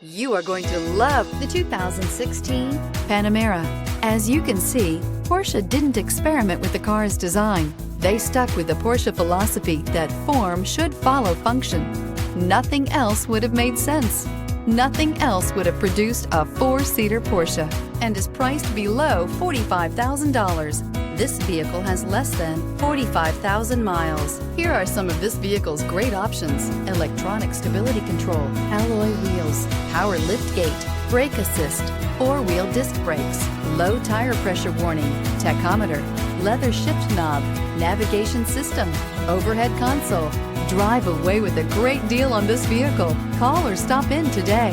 You are going to love the 2016 Panamera. As you can see, Porsche didn't experiment with the car's design. They stuck with the Porsche philosophy that form should follow function. Nothing else would have made sense. Nothing else would have produced a four-seater Porsche and is priced below $45,000. This vehicle has less than 45,000 miles. Here are some of this vehicle's great options: electronic stability control, alloy wheels, power liftgate, brake assist, four-wheel disc brakes, low tire pressure warning, tachometer, leather shift knob, navigation system, overhead console. Drive away with a great deal on this vehicle. Call or stop in today.